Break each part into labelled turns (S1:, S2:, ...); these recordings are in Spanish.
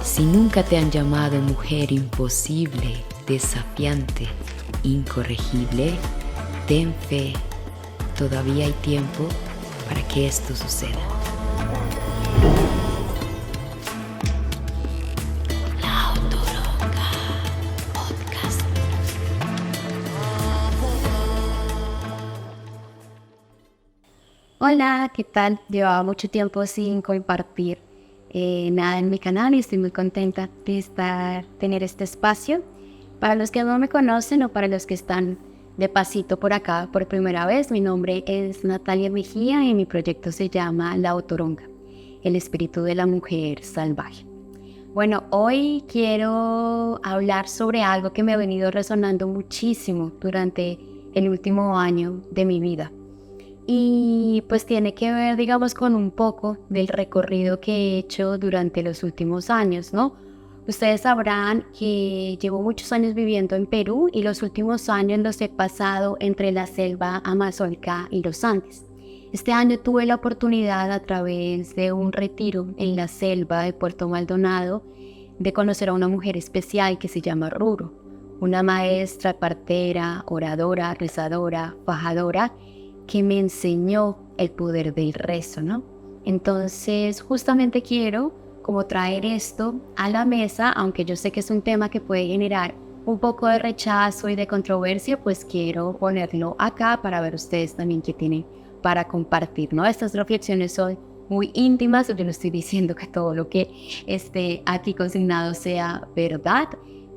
S1: Si nunca te han llamado mujer imposible, desafiante, incorregible, ten fe, todavía hay tiempo para que esto suceda. La Autoronga Podcast.
S2: Hola, ¿qué tal? Llevaba mucho tiempo sin compartir nada en mi canal y estoy muy contenta de tener este espacio. Para los que no me conocen o para los que están de pasito por acá por primera vez, mi nombre es Natalia Mejía y mi proyecto se llama La Autoronga, el espíritu de la mujer salvaje. Bueno, hoy quiero hablar sobre algo que me ha venido resonando muchísimo durante el último año de mi vida. Y pues tiene que ver, digamos, con un poco del recorrido que he hecho durante los últimos años, ¿no? Ustedes sabrán que llevo muchos años viviendo en Perú y los últimos años los he pasado entre la selva amazónica y los Andes. Este año tuve la oportunidad, a través de un retiro en la selva de Puerto Maldonado, de conocer a una mujer especial que se llama Ruro, una maestra, partera, oradora, rezadora, fajadora, que me enseñó el poder del rezo, ¿no? Entonces, justamente quiero como traer esto a la mesa, aunque yo sé que es un tema que puede generar un poco de rechazo y de controversia, pues quiero ponerlo acá para ver ustedes también qué tienen para compartir, ¿no? Estas reflexiones son muy íntimas, yo no estoy diciendo que todo lo que esté aquí consignado sea verdad,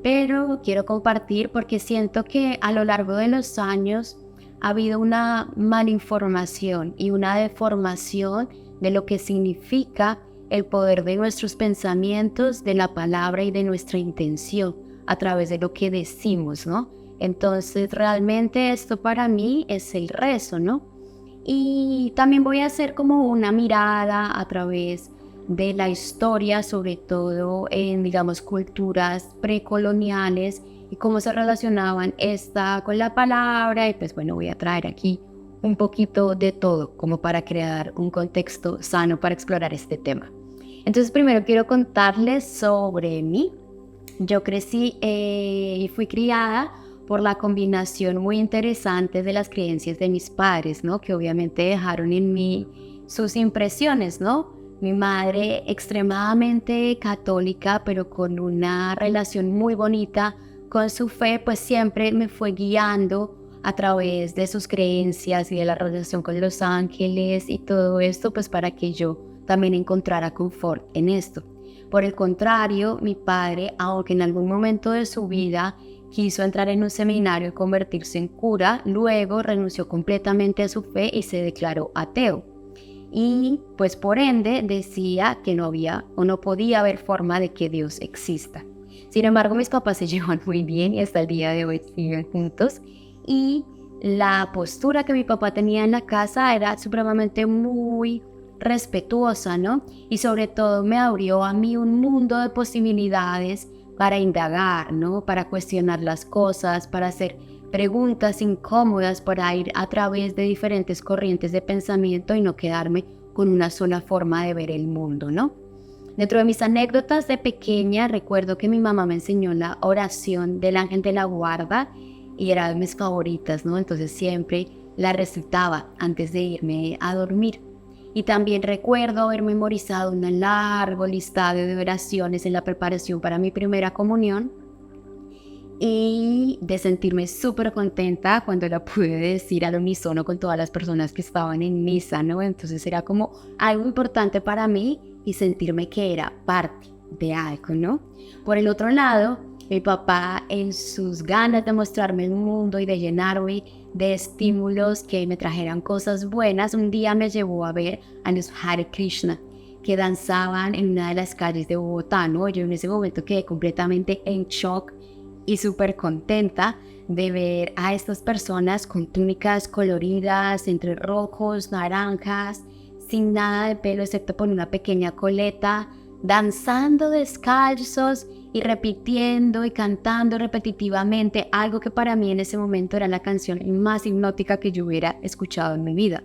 S2: pero quiero compartir porque siento que a lo largo de los años ha habido una malinformación y una deformación de lo que significa el poder de nuestros pensamientos, de la palabra y de nuestra intención a través de lo que decimos, ¿no? Entonces, realmente esto para mí es el rezo, ¿no? Y también voy a hacer como una mirada a través de la historia, sobre todo en, digamos, culturas precoloniales, y cómo se relacionaban esta con la palabra. Y pues bueno, voy a traer aquí un poquito de todo como para crear un contexto sano para explorar este tema. Entonces, primero quiero contarles sobre mí. Yo crecí y fui criada por la combinación muy interesante de las creencias de mis padres, ¿no? Que obviamente dejaron en mí sus impresiones, ¿no? Mi madre extremadamente católica, pero con una relación muy bonita con su fe, pues siempre me fue guiando a través de sus creencias y de la relación con los ángeles y todo esto, pues para que yo también encontrara confort en esto. Por el contrario, mi padre, aunque en algún momento de su vida quiso entrar en un seminario y convertirse en cura, luego renunció completamente a su fe y se declaró ateo. Y pues por ende decía que no había o no podía haber forma de que Dios exista. Sin embargo, mis papás se llevan muy bien y hasta el día de hoy siguen juntos. Y la postura que mi papá tenía en la casa era supremamente muy respetuosa, ¿no? Y sobre todo me abrió a mí un mundo de posibilidades para indagar, ¿no? Para cuestionar las cosas, para hacer preguntas incómodas, para ir a través de diferentes corrientes de pensamiento y no quedarme con una sola forma de ver el mundo, ¿no? Dentro de mis anécdotas de pequeña, recuerdo que mi mamá me enseñó la oración del ángel de la guarda y era de mis favoritas, ¿no? Entonces siempre la recitaba antes de irme a dormir. Y también recuerdo haber memorizado un largo listado de oraciones en la preparación para mi primera comunión y de sentirme súper contenta cuando la pude decir al unísono con todas las personas que estaban en misa, ¿no? Entonces era como algo importante para mí y sentirme que era parte de algo, ¿no? Por el otro lado, mi papá, en sus ganas de mostrarme el mundo y de llenarme de estímulos que me trajeran cosas buenas, un día me llevó a ver a los Hare Krishna que danzaban en una de las calles de Bogotá, ¿no? Yo en ese momento quedé completamente en shock y súper contenta de ver a estas personas con túnicas coloridas, entre rojos, naranjas, sin nada de pelo excepto por una pequeña coleta, danzando descalzos y repitiendo y cantando repetitivamente algo que para mí en ese momento era la canción más hipnótica que yo hubiera escuchado en mi vida.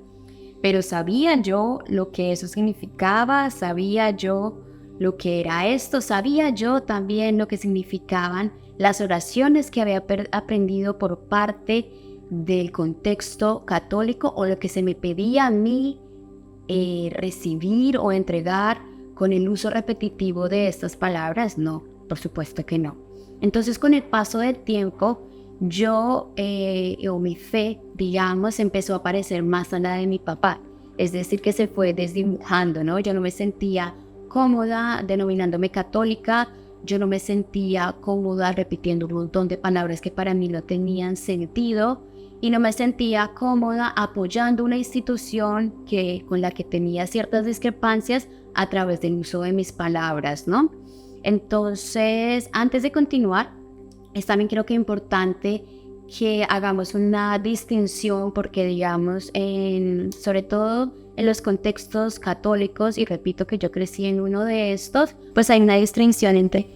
S2: Pero sabía yo lo que eso significaba, sabía yo lo que era esto, sabía yo también lo que significaban las oraciones que había aprendido por parte del contexto católico o lo que se me pedía a mí recibir o entregar con el uso repetitivo de estas palabras. No, por supuesto que no. Entonces, con el paso del tiempo, yo o mi fe, digamos, empezó a parecer más a la de mi papá. Es decir, que se fue desdibujando, ¿no? Yo no me sentía cómoda denominándome católica, yo no me sentía cómoda repitiendo un montón de palabras que para mí no tenían sentido y no me sentía cómoda apoyando una institución con la que tenía ciertas discrepancias a través del uso de mis palabras, ¿no? Entonces, antes de continuar, también creo que es importante que hagamos una distinción porque, digamos, sobre todo en los contextos católicos, y repito que yo crecí en uno de estos, pues hay una distinción entre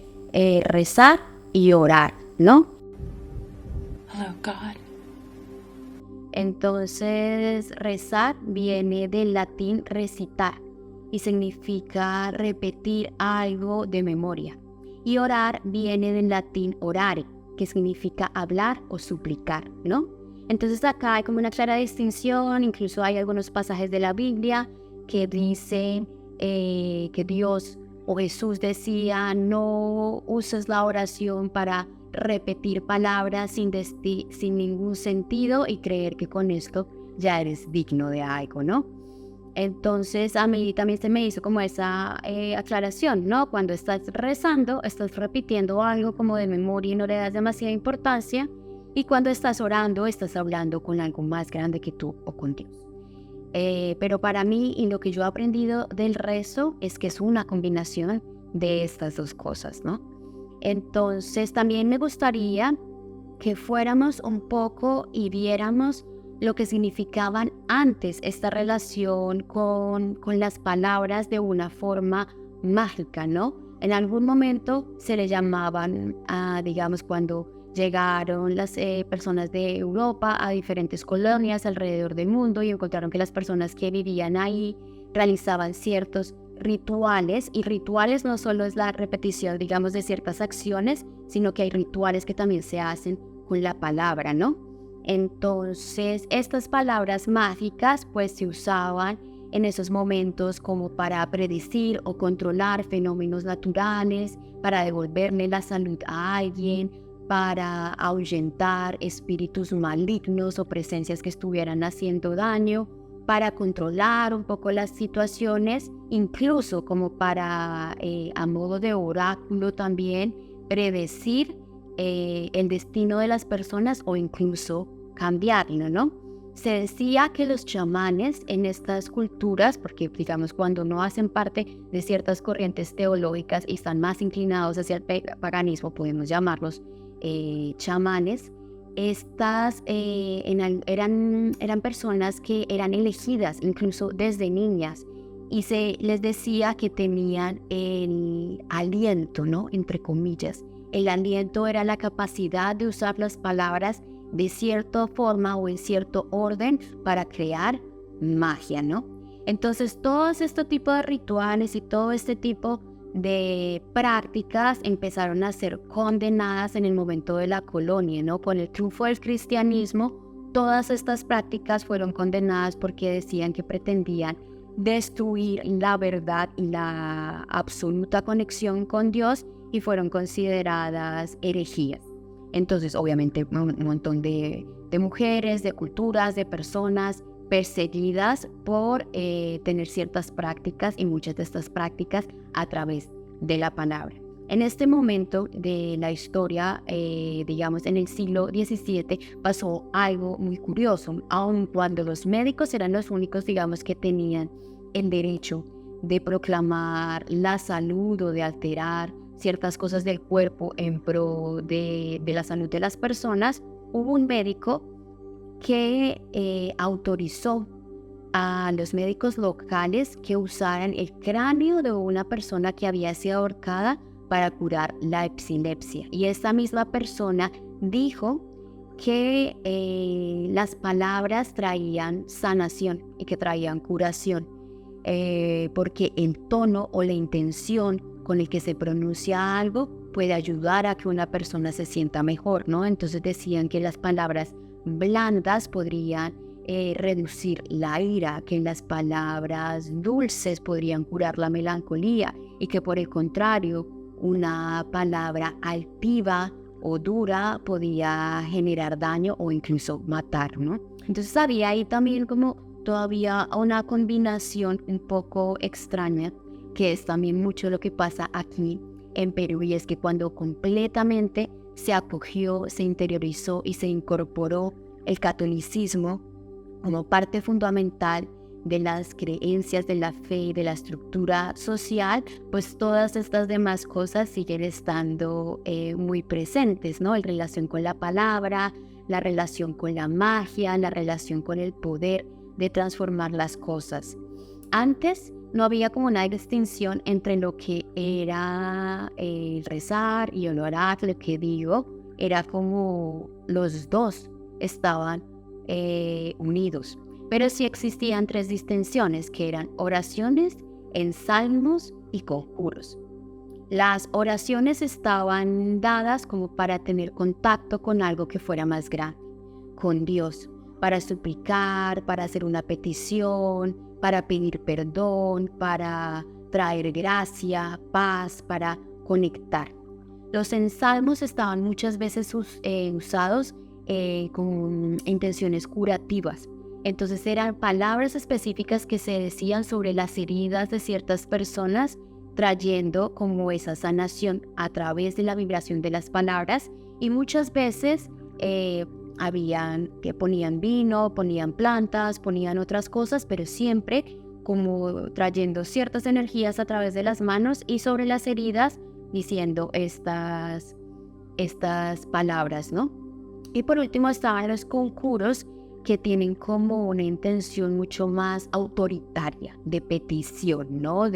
S2: rezar y orar, ¿no?
S3: Hello, God.
S2: Entonces, rezar viene del latín recitar y significa repetir algo de memoria. Y orar viene del latín orare, que significa hablar o suplicar, ¿no? Entonces acá hay como una clara distinción, incluso hay algunos pasajes de la Biblia que dicen que Dios o Jesús decía, no uses la oración para repetir palabras sin ningún sentido y creer que con esto ya eres digno de algo, ¿no? Entonces a mí también se me hizo como esa aclaración, ¿no? Cuando estás rezando, estás repitiendo algo como de memoria y no le das demasiada importancia. Y cuando estás orando, estás hablando con algo más grande que tú o con Dios. Pero para mí, y lo que yo he aprendido del rezo, es que es una combinación de estas dos cosas, ¿no? Entonces también me gustaría que fuéramos un poco y viéramos lo que significaban antes esta relación con las palabras de una forma mágica, ¿no? En algún momento se le llamaban, digamos, cuando llegaron las personas de Europa a diferentes colonias alrededor del mundo y encontraron que las personas que vivían ahí realizaban ciertos rituales, y rituales no solo es la repetición, digamos, de ciertas acciones, sino que hay rituales que también se hacen con la palabra, ¿no? Entonces, estas palabras mágicas pues se usaban en esos momentos como para predecir o controlar fenómenos naturales, para devolverle la salud a alguien, para ahuyentar espíritus malignos o presencias que estuvieran haciendo daño, para controlar un poco las situaciones, incluso como para, a modo de oráculo también, predecir el destino de las personas o incluso cambiarlo, ¿no? Se decía que los chamanes en estas culturas, porque digamos cuando no hacen parte de ciertas corrientes teológicas y están más inclinados hacia el paganismo, podemos llamarlos chamanes, eran personas que eran elegidas incluso desde niñas y se les decía que tenían el aliento, ¿no? Entre comillas. El aliento era la capacidad de usar las palabras de cierta forma o en cierto orden para crear magia, ¿no? Entonces, todos este tipo de rituales y todo este tipo de prácticas empezaron a ser condenadas en el momento de la colonia, ¿no? Con el triunfo del cristianismo, todas estas prácticas fueron condenadas porque decían que pretendían destruir la verdad y la absoluta conexión con Dios y fueron consideradas herejías. Entonces, obviamente, un montón de mujeres, de culturas, de personas perseguidas por tener ciertas prácticas y muchas de estas prácticas a través de la palabra. En este momento de la historia, digamos en el siglo XVII, pasó algo muy curioso. Aun cuando los médicos eran los únicos, digamos, que tenían el derecho de proclamar la salud o de alterar ciertas cosas del cuerpo en pro de la salud de las personas, hubo un médico que autorizó a los médicos locales que usaran el cráneo de una persona que había sido ahorcada para curar la epilepsia. Y esta misma persona dijo que las palabras traían sanación y que traían curación, porque el tono o la intención con el que se pronuncia algo puede ayudar a que una persona se sienta mejor, ¿no? Entonces decían que las palabras blandas podrían reducir la ira, que las palabras dulces podrían curar la melancolía y que por el contrario, una palabra altiva o dura podía generar daño o incluso matar, ¿no? Entonces había ahí también como todavía una combinación un poco extraña, que es también mucho lo que pasa aquí en Perú, y es que cuando completamente se acogió, se interiorizó y se incorporó el catolicismo como parte fundamental de las creencias, de la fe y de la estructura social, pues todas estas demás cosas siguen estando muy presentes, ¿no? En relación con la palabra, la relación con la magia, la relación con el poder de transformar las cosas. Antes no había como una distinción entre lo que era el rezar y el orar, lo que digo, era como los dos estaban unidos. Pero sí existían tres distinciones, que eran oraciones, ensalmos y conjuros. Las oraciones estaban dadas como para tener contacto con algo que fuera más grande, con Dios, para suplicar, para hacer una petición, para pedir perdón, para traer gracia, paz, para conectar. Los ensalmos estaban muchas veces usados con intenciones curativas. Entonces eran palabras específicas que se decían sobre las heridas de ciertas personas, trayendo como esa sanación a través de la vibración de las palabras. Y muchas veces habían que ponían vino, ponían plantas, ponían otras cosas, pero siempre como trayendo ciertas energías a través de las manos y sobre las heridas diciendo estas palabras, ¿no? Y por último estaban los conjuros, que tienen como una intención mucho más autoritaria, de petición, ¿no?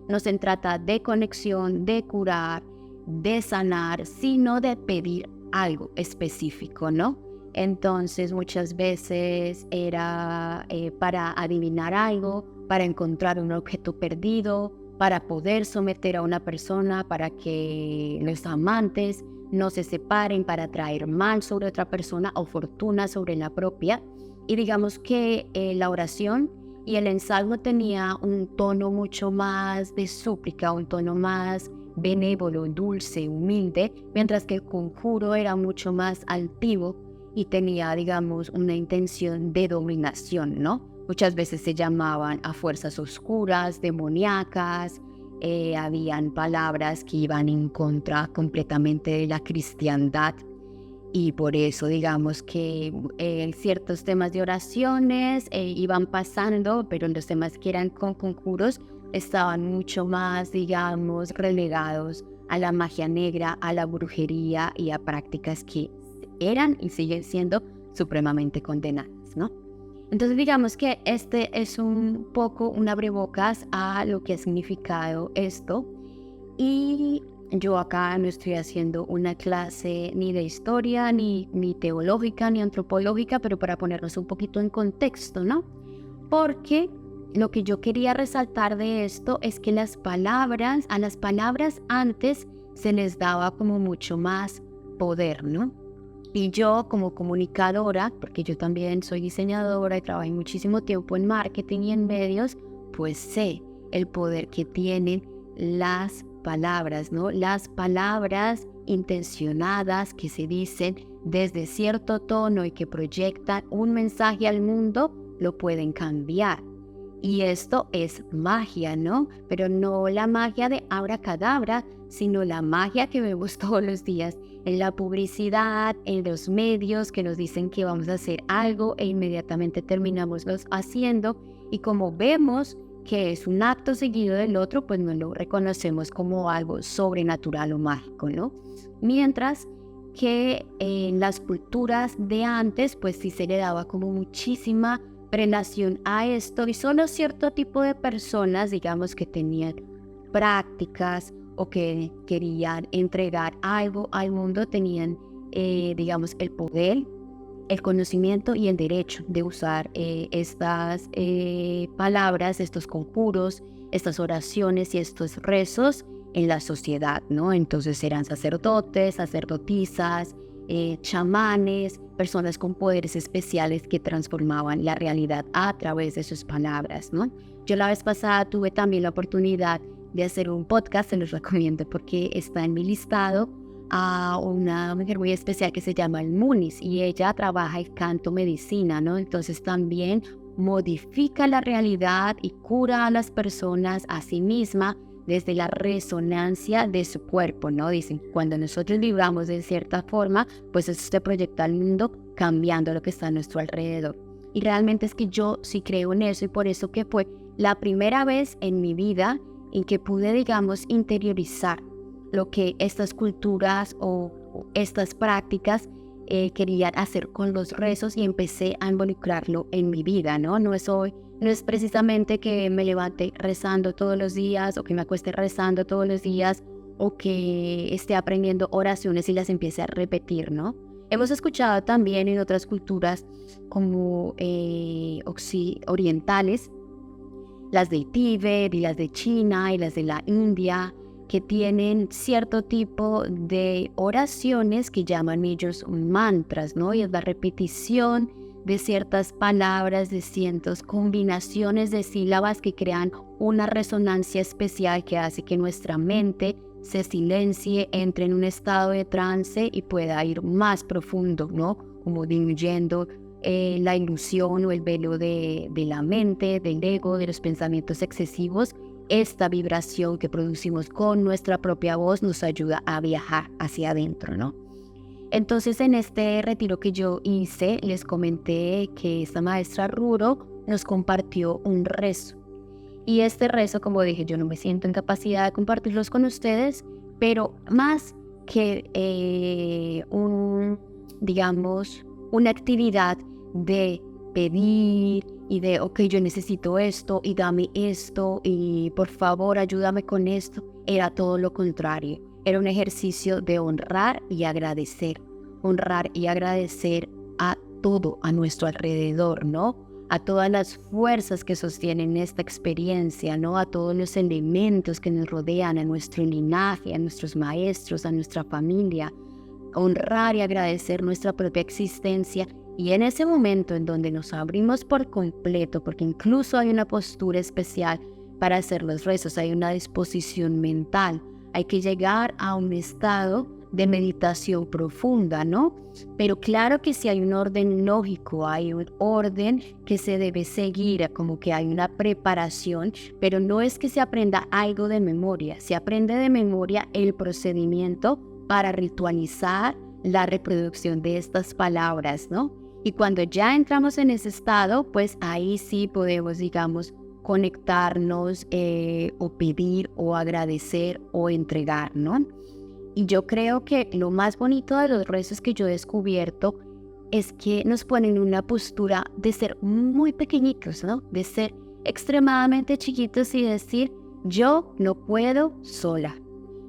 S2: No se trata de conexión, de curar, de sanar, sino de pedir algo específico, ¿no? Entonces muchas veces era para adivinar algo, para encontrar un objeto perdido, para poder someter a una persona, para que los amantes no se separen, para traer mal sobre otra persona o fortuna sobre la propia. Y digamos que la oración y el ensalmo tenía un tono mucho más de súplica, un tono más benévolo, dulce, humilde, mientras que el conjuro era mucho más altivo y tenía, digamos, una intención de dominación, ¿no? Muchas veces se llamaban a fuerzas oscuras, demoníacas, habían palabras que iban en contra completamente de la cristiandad. Y por eso, digamos que ciertos temas de oraciones iban pasando, pero los temas que eran con conjuros estaban mucho más, digamos, relegados a la magia negra, a la brujería y a prácticas que eran y siguen siendo supremamente condenadas, ¿no? Entonces, digamos que este es un poco un abrebocas a lo que ha significado esto. Y yo acá no estoy haciendo una clase ni de historia, ni teológica, ni antropológica, pero para ponernos un poquito en contexto, ¿no? Porque lo que yo quería resaltar de esto es que a las palabras antes se les daba como mucho más poder, ¿no? Y yo como comunicadora, porque yo también soy diseñadora y trabajé muchísimo tiempo en marketing y en medios, pues sé el poder que tienen las palabras, ¿no? Las palabras intencionadas que se dicen desde cierto tono y que proyectan un mensaje al mundo, lo pueden cambiar. Y esto es magia, ¿no? Pero no la magia de abracadabra, sino la magia que vemos todos los días en la publicidad, en los medios que nos dicen que vamos a hacer algo e inmediatamente terminamos haciendo. Y como vemos que es un acto seguido del otro, pues no lo reconocemos como algo sobrenatural o mágico, ¿no? Mientras que en las culturas de antes, pues sí se le daba como muchísima relación a esto, y solo cierto tipo de personas, digamos, que tenían prácticas o que querían entregar algo al mundo, tenían, digamos, el poder, el conocimiento y el derecho de usar estas palabras, estos conjuros, estas oraciones y estos rezos en la sociedad, ¿no? Entonces eran sacerdotes, sacerdotisas, chamanes, personas con poderes especiales que transformaban la realidad a través de sus palabras, ¿no? Yo la vez pasada tuve también la oportunidad de hacer un podcast, se los recomiendo porque está en mi listado, a una mujer muy especial que se llama El Munis y ella trabaja el canto medicina, ¿no? Entonces también modifica la realidad y cura a las personas a sí misma desde la resonancia de su cuerpo, ¿no? Dicen, cuando nosotros vibramos de cierta forma, pues eso se proyecta al mundo cambiando lo que está a nuestro alrededor. Y realmente es que yo sí creo en eso y por eso que fue la primera vez en mi vida en que pude, digamos, interiorizar lo que estas culturas o estas prácticas querían hacer con los rezos y empecé a involucrarlo en mi vida, ¿no? No es precisamente que me levante rezando todos los días o que me acueste rezando todos los días o que esté aprendiendo oraciones y las empiece a repetir, ¿no? Hemos escuchado también en otras culturas como orientales, las de Tíbet y las de China y las de la India, que tienen cierto tipo de oraciones que llaman ellos mantras, ¿no? Y es la repetición de ciertas palabras, de ciertas combinaciones de sílabas que crean una resonancia especial que hace que nuestra mente se silencie, entre en un estado de trance y pueda ir más profundo, ¿no? Como diluyendo la ilusión o el velo de la mente, del ego, de los pensamientos excesivos. Esta vibración que producimos con nuestra propia voz nos ayuda a viajar hacia adentro, ¿no? Entonces, en este retiro que yo hice, les comenté que esta maestra Ruro nos compartió un rezo. Y este rezo, como dije, yo no me siento en capacidad de compartirlos con ustedes, pero más que una actividad de pedir y de, ok, yo necesito esto y dame esto y por favor ayúdame con esto, era todo lo contrario. Era un ejercicio de honrar y agradecer a todo a nuestro alrededor, ¿no? A todas las fuerzas que sostienen esta experiencia, ¿no? A todos los elementos que nos rodean, a nuestro linaje, a nuestros maestros, a nuestra familia. Honrar y agradecer nuestra propia existencia. Y en ese momento en donde nos abrimos por completo, porque incluso hay una postura especial para hacer los rezos, hay una disposición mental, hay que llegar a un estado de meditación profunda, ¿no? Pero claro que sí hay un orden lógico, hay un orden que se debe seguir, como que hay una preparación, pero no es que se aprenda algo de memoria, se aprende de memoria el procedimiento para ritualizar la reproducción de estas palabras, ¿no? Y cuando ya entramos en ese estado, pues ahí sí podemos, digamos, conectarnos o pedir o agradecer o entregar, ¿no? Y yo creo que lo más bonito de los rezos que yo he descubierto es que nos ponen en una postura de ser muy pequeñitos, ¿no? De ser extremadamente chiquitos y decir, yo no puedo sola,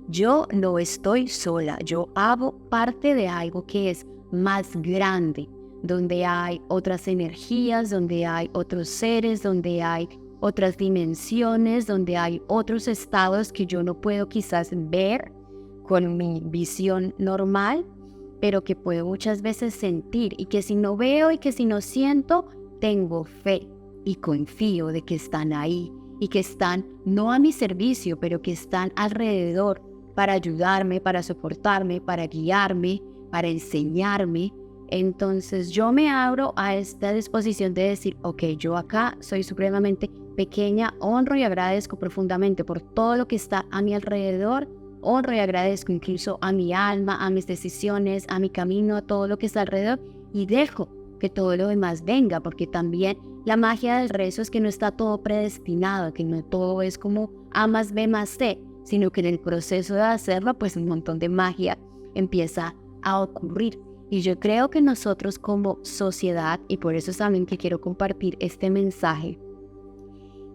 S2: yo no estoy sola, yo hago parte de algo que es más grande, donde hay otras energías, donde hay otros seres, donde hay otras dimensiones, donde hay otros estados que yo no puedo quizás ver con mi visión normal, pero que puedo muchas veces sentir y que si no veo y que si no siento, tengo fe y confío de que están ahí y que están no a mi servicio, pero que están alrededor para ayudarme, para soportarme, para guiarme, para enseñarme. Entonces yo me abro a esta disposición de decir, ok, yo acá soy supremamente pequeña, honro y agradezco profundamente por todo lo que está a mi alrededor, honro y agradezco incluso a mi alma, a mis decisiones, a mi camino, a todo lo que está alrededor y dejo que todo lo demás venga, porque también la magia del rezo es que no está todo predestinado, que no todo es como A más B más C, sino que en el proceso de hacerlo, pues un montón de magia empieza a ocurrir. Y yo creo que nosotros como sociedad, y por eso también que quiero compartir este mensaje,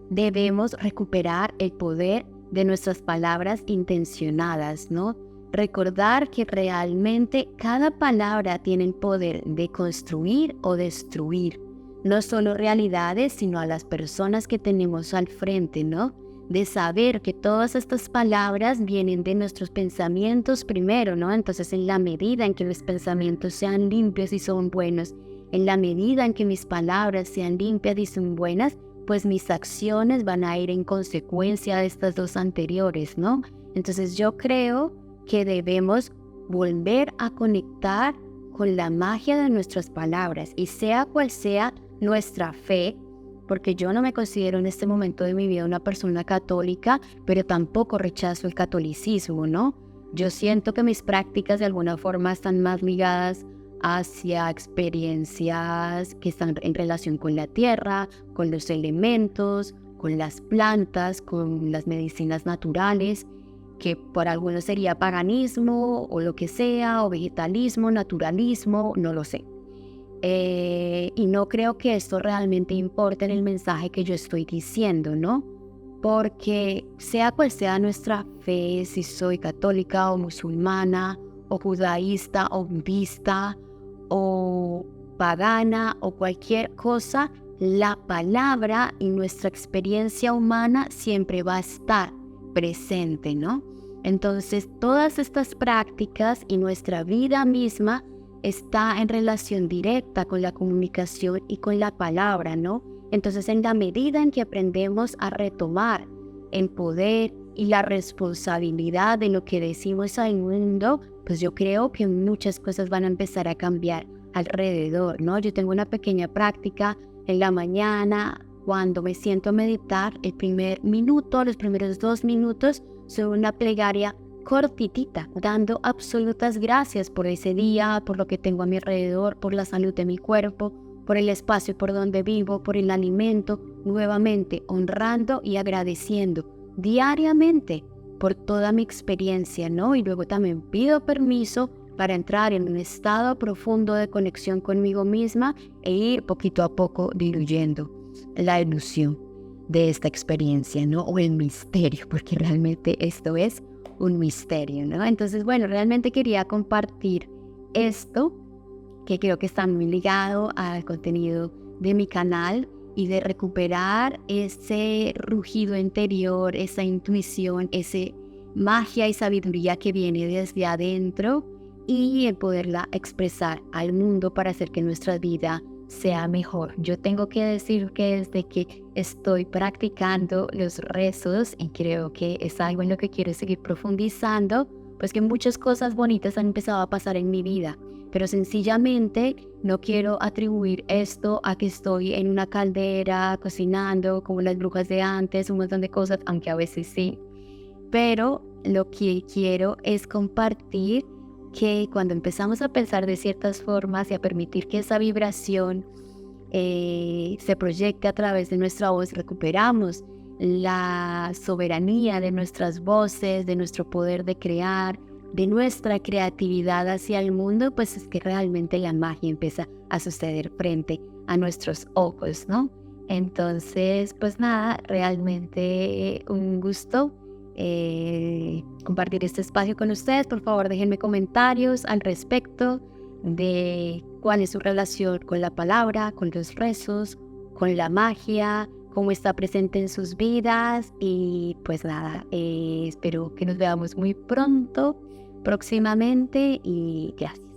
S2: debemos recuperar el poder de nuestras palabras intencionadas, ¿no? Recordar que realmente cada palabra tiene el poder de construir o destruir, no solo realidades, sino a las personas que tenemos al frente, ¿no? de saber que todas estas palabras vienen de nuestros pensamientos primero, ¿no? Entonces, en la medida en que mis pensamientos sean limpios y son buenos, en la medida en que mis palabras sean limpias y son buenas, pues mis acciones van a ir en consecuencia de estas dos anteriores, ¿no? Entonces, yo creo que debemos volver a conectar con la magia de nuestras palabras, y sea cual sea nuestra fe, porque yo no me considero en este momento de mi vida una persona católica, pero tampoco rechazo el catolicismo, ¿no? Yo siento que mis prácticas de alguna forma están más ligadas hacia experiencias que están en relación con la tierra, con los elementos, con las plantas, con las medicinas naturales, que por algunos sería paganismo o lo que sea, o vegetalismo, naturalismo, no lo sé. Y no creo que esto realmente importe en el mensaje que yo estoy diciendo, ¿no? Porque sea cual sea nuestra fe, si soy católica o musulmana, o judaísta o budista, o pagana, o cualquier cosa, la palabra y nuestra experiencia humana siempre va a estar presente, ¿no? Entonces, todas estas prácticas y nuestra vida misma está en relación directa con la comunicación y con la palabra, ¿no? Entonces, en la medida en que aprendemos a retomar el poder y la responsabilidad de lo que decimos al mundo, pues yo creo que muchas cosas van a empezar a cambiar alrededor, ¿no? Yo tengo una pequeña práctica en la mañana, cuando me siento a meditar, el primer minuto, los primeros 2 minutos, son una plegaria cortitita, dando absolutas gracias por ese día, por lo que tengo a mi alrededor, por la salud de mi cuerpo, por el espacio por donde vivo, por el alimento, nuevamente honrando y agradeciendo diariamente por toda mi experiencia, ¿no? Y luego también pido permiso para entrar en un estado profundo de conexión conmigo misma e ir poquito a poco diluyendo la ilusión de esta experiencia, ¿no? O el misterio, porque realmente esto es un misterio, ¿no? Entonces, bueno, realmente quería compartir esto, que creo que está muy ligado al contenido de mi canal, y de recuperar ese rugido interior, esa intuición, ese magia y sabiduría que viene desde adentro, y el poderla expresar al mundo para hacer que nuestra vida sea mejor. Yo tengo que decir que desde que estoy practicando los rezos, y creo que es algo en lo que quiero seguir profundizando, pues que muchas cosas bonitas han empezado a pasar en mi vida, pero sencillamente no quiero atribuir esto a que estoy en una caldera cocinando como las brujas de antes, un montón de cosas, aunque a veces sí, pero lo que quiero es compartir que cuando empezamos a pensar de ciertas formas y a permitir que esa vibración se proyecte a través de nuestra voz, recuperamos la soberanía de nuestras voces, de nuestro poder de crear, de nuestra creatividad hacia el mundo, pues es que realmente la magia empieza a suceder frente a nuestros ojos, ¿no? Entonces, pues nada, realmente un gusto compartir este espacio con ustedes. Por favor, déjenme comentarios al respecto de cuál es su relación con la palabra, con los rezos, con la magia, cómo está presente en sus vidas. Y pues nada, espero que nos veamos muy pronto, próximamente, y gracias.